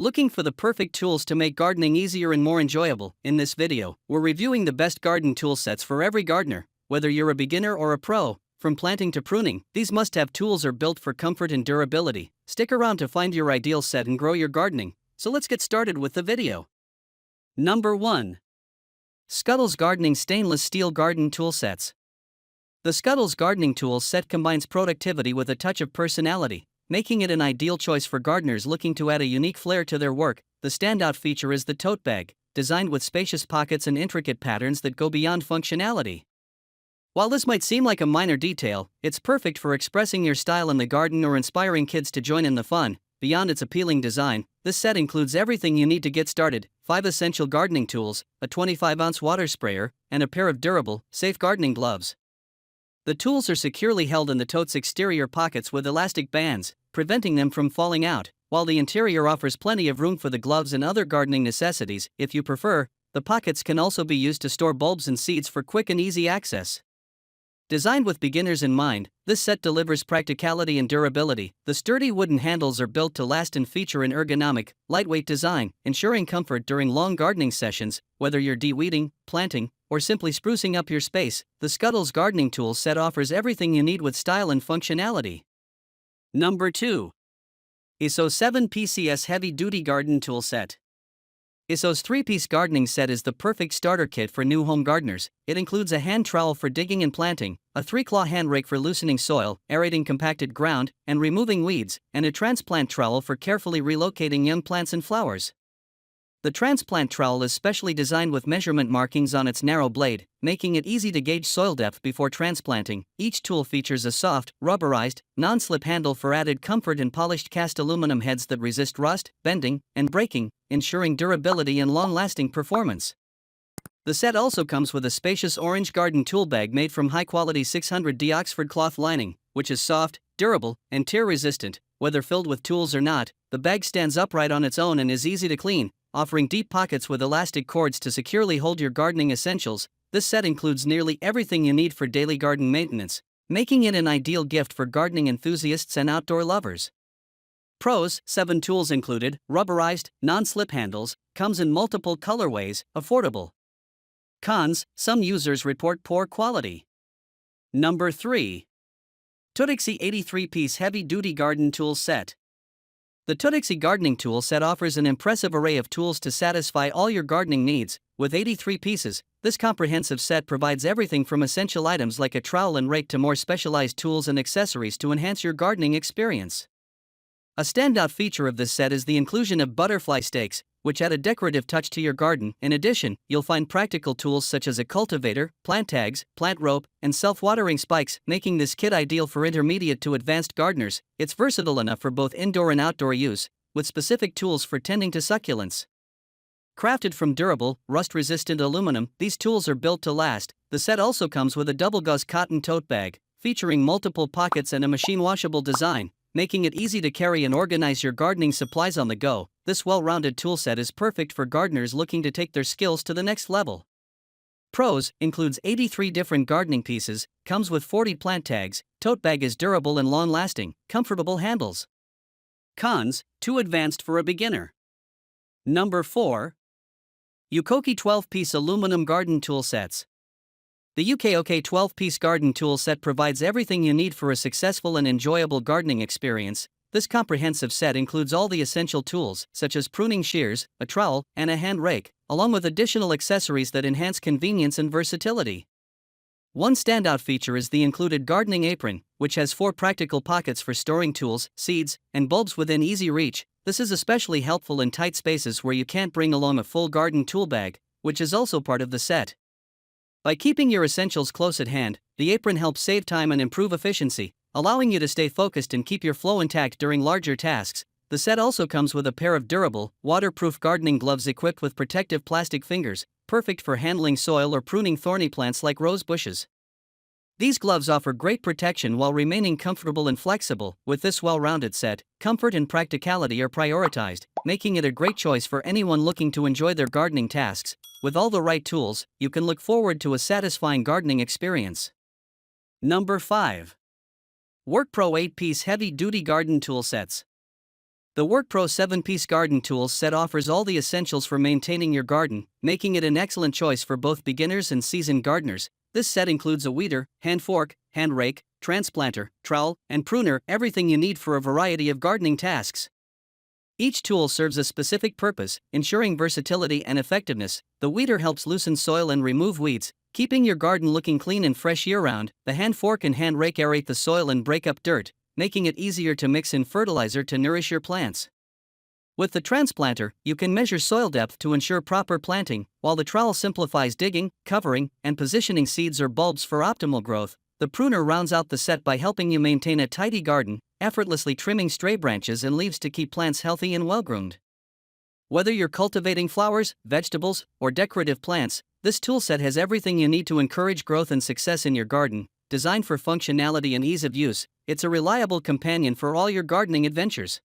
Looking for the perfect tools to make gardening easier and more enjoyable? In this video, we're reviewing the best garden tool sets for every gardener, whether you're a beginner or a pro. From planting to pruning, these must-have tools are built for comfort and durability. Stick around to find your ideal set and grow your gardening. So let's get started with the video. Number 1. Scuttles Gardening Stainless Steel Garden Tool Sets. The Scuttles Gardening Tools set combines productivity with a touch of personality, making it an ideal choice for gardeners looking to add a unique flair to their work. The standout feature is the tote bag, designed with spacious pockets and intricate patterns that go beyond functionality. While this might seem like a minor detail, it's perfect for expressing your style in the garden or inspiring kids to join in the fun. Beyond its appealing design, this set includes everything you need to get started: 5 essential gardening tools, a 25-ounce water sprayer, and a pair of durable, safe gardening gloves. The tools are securely held in the tote's exterior pockets with elastic bands, preventing them from falling out, while the interior offers plenty of room for the gloves and other gardening necessities. If you prefer, the pockets can also be used to store bulbs and seeds for quick and easy access. Designed with beginners in mind, this set delivers practicality and durability. The sturdy wooden handles are built to last and feature an ergonomic, lightweight design, ensuring comfort during long gardening sessions. Whether you're de-weeding, planting, or simply sprucing up your space, the Scuttles Gardening Tool Set offers everything you need with style and functionality. Number 2. ISO 7 PCS Heavy Duty Garden Tool Set. ISO's 3-piece gardening set is the perfect starter kit for new home gardeners. It includes a hand trowel for digging and planting, a 3-claw hand rake for loosening soil, aerating compacted ground, and removing weeds, and a transplant trowel for carefully relocating young plants and flowers. The transplant trowel is specially designed with measurement markings on its narrow blade, making it easy to gauge soil depth before transplanting. Each tool features a soft, rubberized, non-slip handle for added comfort and polished cast aluminum heads that resist rust, bending, and breaking, ensuring durability and long-lasting performance. The set also comes with a spacious orange garden tool bag made from high-quality 600D Oxford cloth lining, which is soft, durable, and tear-resistant. Whether filled with tools or not, the bag stands upright on its own and is easy to clean, offering deep pockets with elastic cords to securely hold your gardening essentials. This set includes nearly everything you need for daily garden maintenance, making it an ideal gift for gardening enthusiasts and outdoor lovers. Pros: 7 tools included, rubberized, non-slip handles, comes in multiple colorways, affordable. Cons: some users report poor quality. Number 3. Tutixi 83-piece Heavy Duty Garden Tool Set. The Tutixi Gardening Tool Set offers an impressive array of tools to satisfy all your gardening needs. With 83 pieces, this comprehensive set provides everything from essential items like a trowel and rake to more specialized tools and accessories to enhance your gardening experience. A standout feature of this set is the inclusion of butterfly stakes, which add a decorative touch to your garden. In addition, you'll find practical tools such as a cultivator, plant tags, plant rope, and self-watering spikes, making this kit ideal for intermediate to advanced gardeners. It's versatile enough for both indoor and outdoor use, with specific tools for tending to succulents. Crafted from durable, rust-resistant aluminum, these tools are built to last. The set also comes with a double-gauze cotton tote bag, featuring multiple pockets and a machine-washable design, making it easy to carry and organize your gardening supplies on the go. This well-rounded toolset is perfect for gardeners looking to take their skills to the next level. Pros: includes 83 different gardening pieces, comes with 40 plant tags, tote bag is durable and long-lasting, comfortable handles. Cons: too advanced for a beginner. Number 4. Ukoki 12-piece Aluminum Garden Tool Sets. The Ukoki 12-piece garden tool set provides everything you need for a successful and enjoyable gardening experience. This comprehensive set includes all the essential tools, such as pruning shears, a trowel, and a hand rake, along with additional accessories that enhance convenience and versatility. One standout feature is the included gardening apron, which has 4 practical pockets for storing tools, seeds, and bulbs within easy reach. This is especially helpful in tight spaces where you can't bring along a full garden tool bag, which is also part of the set. By keeping your essentials close at hand, the apron helps save time and improve efficiency, allowing you to stay focused and keep your flow intact during larger tasks. The set also comes with a pair of durable, waterproof gardening gloves equipped with protective plastic fingers, perfect for handling soil or pruning thorny plants like rose bushes. These gloves offer great protection while remaining comfortable and flexible. With this well-rounded set, comfort and practicality are prioritized, making it a great choice for anyone looking to enjoy their gardening tasks. With all the right tools, you can look forward to a satisfying gardening experience. Number 5. WorkPro 8-piece Heavy Duty Garden Tool Sets. The WorkPro 7-piece garden tools set offers all the essentials for maintaining your garden, making it an excellent choice for both beginners and seasoned gardeners. This set includes a weeder, hand fork, hand rake, transplanter, trowel, and pruner, everything you need for a variety of gardening tasks. Each tool serves a specific purpose, ensuring versatility and effectiveness. The weeder helps loosen soil and remove weeds, keeping your garden looking clean and fresh year-round. The hand fork and hand rake aerate the soil and break up dirt, making it easier to mix in fertilizer to nourish your plants. With the transplanter, you can measure soil depth to ensure proper planting, while the trowel simplifies digging, covering, and positioning seeds or bulbs for optimal growth. The pruner rounds out the set by helping you maintain a tidy garden, effortlessly trimming stray branches and leaves to keep plants healthy and well-groomed. Whether you're cultivating flowers, vegetables, or decorative plants, this toolset has everything you need to encourage growth and success in your garden. Designed for functionality and ease of use, it's a reliable companion for all your gardening adventures.